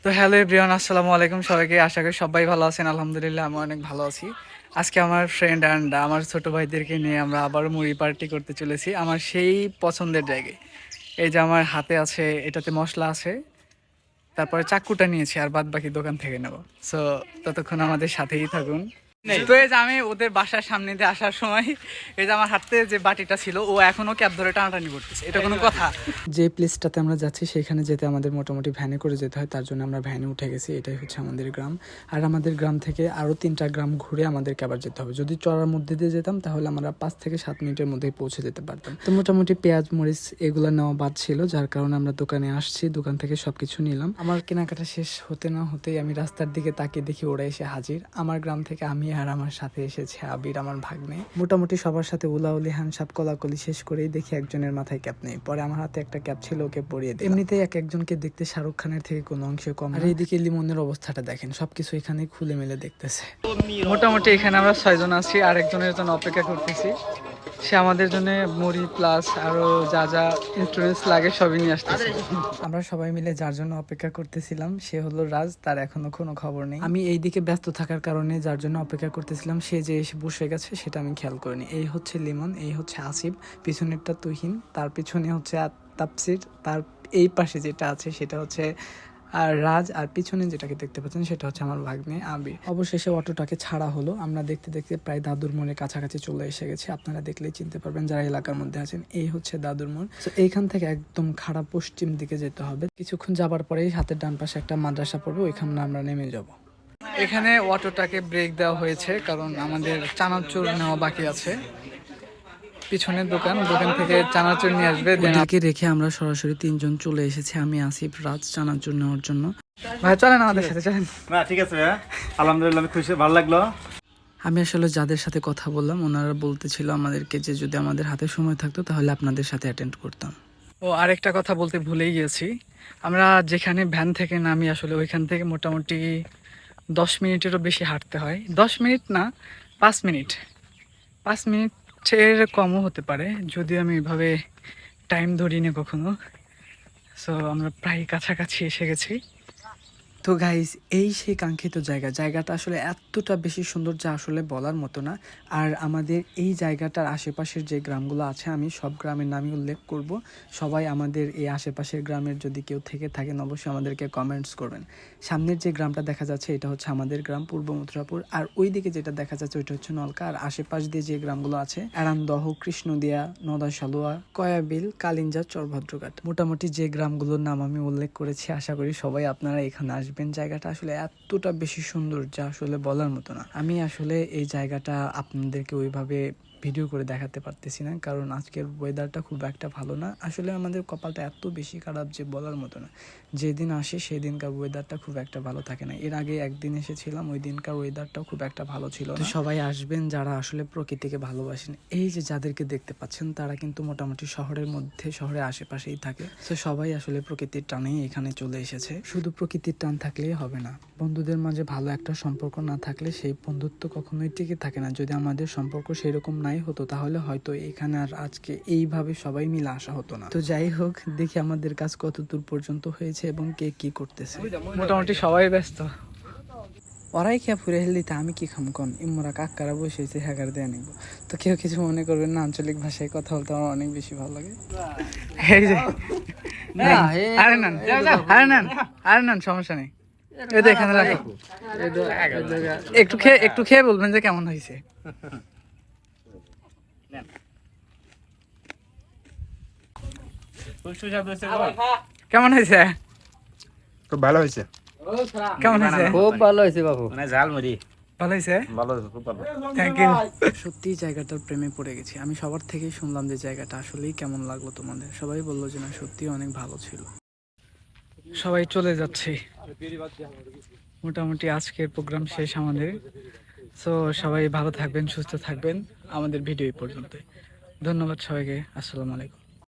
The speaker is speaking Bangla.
তো হ্যালো এভরিওয়ান, আসসালামু আলাইকুম সবাইকে। আশা করি সবাই ভালো আছেন। আলহামদুলিল্লাহ আমি অনেক ভালো আছি। আজকে আমার ফ্রেন্ড অ্যান্ড আমার ছোট ভাইদেরকে নিয়ে আমরা আবার মুড়ি পার্টি করতে চলেছি আমার সেই পছন্দের জায়গায়। এই যে আমার হাতে আছে, এটাতে মশলা আছে, তারপরে চাকুটা নিয়েছি, আর বাদ বাকি দোকান থেকে নেব। সো ততক্ষণ আমাদের সাথেই থাকুন। তো এই যে আমি ওদের বাসার সামনে দিয়ে আসার সময় এই যে আমার হাতে যে বাটিটা ছিল, ও এখনো ক্যাব ধরে টানাটানি করতেছে। এটা কোনো কথা? যে প্লেসটাতে আমরা যাচ্ছি সেখানে যেতে আমাদের মোটামুটি ভ্যানে করে যেতে হয়, তার জন্য আমরা ভ্যানে উঠে গেছি। এটাই হচ্ছে আমাদের গ্রাম। আর আমাদের গ্রাম থেকে আরও 3টা গ্রাম ঘুরে আমাদেরকে আবার যেতে হবে। যদি চড়ার মধ্যে দিয়ে যেতাম তাহলে আমরা 5 থেকে 7 মিনিটের মধ্যেই পৌঁছে যেতে পারতাম। তো মোটামুটি পেঁয়াজ মরিচ এগুলো নেওয়া বাদ ছিল, যার কারণে আমরা দোকানে আসছি, দোকান থেকে সবকিছু নিলাম। আমার কেনাকাটা শেষ হতে না হতেই আমি রাস্তার দিকে তাকিয়ে দেখি ওরা এসে হাজির। আমার গ্রাম থেকে আমি আর আমার সাথে এসেছে আবির, আমার ভাগ্নে। মোটামুটি সবার সাথে উলাউলি হ্যান্ডসাপ কলাকলি শেষ করেই দেখি একজনের মাথায় ক্যাপ নেই। পরে আমার হাতে একটা ক্যাপ ছিল, ওকে পরিয়ে দিই। এমনিতেই এক একজনকে দেখতে শাহরুখ খানের থেকে কোনো অংশে কম। আর এইদিকে লিমনের অবস্থাটা দেখেন, সবকিছু এখানে খুলে মেলে দেখতেছে। মোটামুটি এখানে আমরা 6 জন আছি, আর একজনের জন্য অপেক্ষা করতেছি। সে আমাদের জন্য মুড়ি প্লাস আরো যা যা ইনস্ট্রুমেন্টস লাগে সবই নিয়ে আসতেছে। আমরা সবাই মিলে যার জন্য অপেক্ষা করতেছিলাম সে হলো রাজ, তার এখনো কোনো খবর নেই। আমি এইদিকে ব্যস্ত থাকার কারণে যার জন্য অপেক্ষা করতেছিলাম সে যে এসে বসে গেছে সেটা আমি খেয়াল করিনি। এই হচ্ছে লিমন, এই হচ্ছে আসিফ, পিছনেরটা তুহিন, তার পিছনে হচ্ছে তাপসির, তার এই পাশে যেটা আছে সেটা হচ্ছে আর রাজ, আর পিছনে যেটাকে দেখতে পাচ্ছেন সেটা হচ্ছে আমার ভাগ্নে আবির। অবশেষে অটোটাকে ছাড়া হলো। আমরা দেখতে দেখতে প্রায় দাদুর মোড়ের কাছাকাছি চলে এসে গেছি। আপনারা দেখলেই চিনতে পারবেন যারা এলাকার মধ্যে আছেন। এই হচ্ছে দাদুর মোড়। তো এইখান থেকে একদম খাড়া পশ্চিম দিকে যেতে হবে। কিছুক্ষণ যাবার পরেই হাতের ডান পাশে একটা মাদ্রাসা পড়বে, ওইখানে আমরা নেমে যাব। এখানে অটোটাকে ব্রেক দেওয়া হয়েছে কারণ আমাদের চানাচুর নেওয়া বাকি আছে। পিছনের দোকান থেকে চানাচুর নিয়ে আসবে। ওদেরকে রেখে আমরা সরাসরি 3 জন চলে এসেছি, আমি আসিফ রাজ, চানাচুর নেওয়ার জন্য। ভাই চলেন আমাদের সাথে, চলেন। না ঠিক আছে ভাইয়া, আলহামদুলিল্লাহ, আমি খুশি, ভালো লাগলো। আমি আসলে যাদের সাথে কথা বললাম ওনারা বলতেছিল আমাদেরকে যে যদি আমাদের হাতে সময় থাকতো তাহলে আপনাদের সাথে অ্যাটেন্ড করতাম। ও আরেকটা কথা বলতে ভুলেই গিয়েছি, আমরা যেখানে ভ্যান থেকে নামি আসলে ওইখান থেকে মোটামুটি 10 মিনিটেরও বেশি হাঁটতে হয়। 10 মিনিট না, 5 মিনিট, 5 মিনিটের কমও হতে পারে যদি আমি এভাবে টাইম ধরি না কখনো। সো আমরা প্রায় কাছাকাছি এসে গেছি। তো গাইস, এই সেই কাঙ্ক্ষিত জায়গাটা আসলে এতটা বেশি সুন্দর যা আসলে বলার মতো না। আর আমাদের এই জায়গাটার আশেপাশের যে গ্রামগুলো আছে আমি সব গ্রামের নামই উল্লেখ করব। সবাই আমাদের এই আশেপাশের গ্রামের যদি কেউ থেকে থাকেন অবশ্যই আমাদেরকে কমেন্টস করবেন। সামনের যে গ্রামটা দেখা যাচ্ছে এটা হচ্ছে আমাদের গ্রাম পূর্ব মথুরাপুর, আর ওই দিকে যেটা দেখা যাচ্ছে ওইটা হচ্ছে নলকা। আর আশেপাশ দিয়ে যে গ্রামগুলো আছে এরানদহ, কৃষ্ণদিয়া, নদা সালুয়া, কয়াবিল, কালিঞ্জা, চরভদ্রঘাট, মোটামুটি যে গ্রামগুলোর নাম আমি উল্লেখ করেছি। আশা করি সবাই আপনারা এখানে আসবেন। জায়গাটা আসলে এতটা বেশি সুন্দর যা আসলে বলার মতো না। আমি আসলে এই জায়গাটা আপনাদেরকে ওইভাবে ভিডিও করে দেখাতে পারতেছি না কারণ আজকের ওয়েদারটা খুব একটা ভালো না। আসলে আমাদের কপালটা এত বেশি খারাপ যে বলার মতো না। যেদিন আসে সেই দিনকার ওয়েদারটা খুব একটা ভালো থাকে না। এর আগে একদিন এসেছিলাম, ওই দিনকার ওয়েদারটাও খুব একটা ভালো ছিল না। সবাই আসবেন যারা আসলে প্রকৃতিকে ভালোবাসেন। এই যে যাদেরকে দেখতে পাচ্ছেন তারা কিন্তু মোটামুটি শহরের মধ্যে, শহরের আশেপাশেই থাকে। তো সবাই আসলে প্রকৃতির টানেই এখানে চলে এসেছে। শুধু প্রকৃতির টান থাকলেই হবে না, বন্ধুদের মাঝে ভালো একটা সম্পর্ক না থাকলে সেই বন্ধুত্ব কখনোই টিকে থাকে না। যদি আমাদের সম্পর্ক সেরকম নাই হতো তাহলে হয়তো এখানে আর আজকে এইভাবে সবাই মিলে আসা হতো না। তো যাই হোক, দেখি আমাদের কাজ কত দূর পর্যন্ত হয়েছে এবং কে কি করতেছে। মোটামুটি সবাই ব্যস্ত। ওরাই খেয়ে ফুরে হেলদিতে আমি কি খাম কন, ইমরা কাকারা বসেছে হ্যাকার দেয়া নিব। তো কেউ কিছু মনে করবেন না, আঞ্চলিক ভাষায় কথা বলতে আমার অনেক বেশি ভালো লাগে। এই যে আরে নেন, আরে নেন, আরে নেন, সমস্যা নেই। এই দেখেন রাখো, একটু খেয়ে বলবেন যে কেমন হয়েছে। কেমন হয়েছে? খুব ভালো হয়েছে। কেমন হয়েছে? খুব ভালো হয়েছে বাবু, মানে ঝালমুড়ি ভালো হয়েছে, ভালো হয়েছে, খুব ভালো। Thank you. সত্যি জায়গাটার প্রেমে পড়ে গেছি। আমি সবার থেকেই শুনলাম যে জায়গাটা আসলেই কেমন লাগলো তোমাদের। সবাই বললো যে না সত্যি অনেক ভালো ছিল। সবাই চলে যাচ্ছে, মোটামুটি আজকের প্রোগ্রাম শেষ আমাদের। সো সবাই ভালো থাকবেন, সুস্থ থাকবেন। আমাদের ভিডিও এই পর্যন্ত। ধন্যবাদ সবাইকে। আসসালামু আলাইকুম।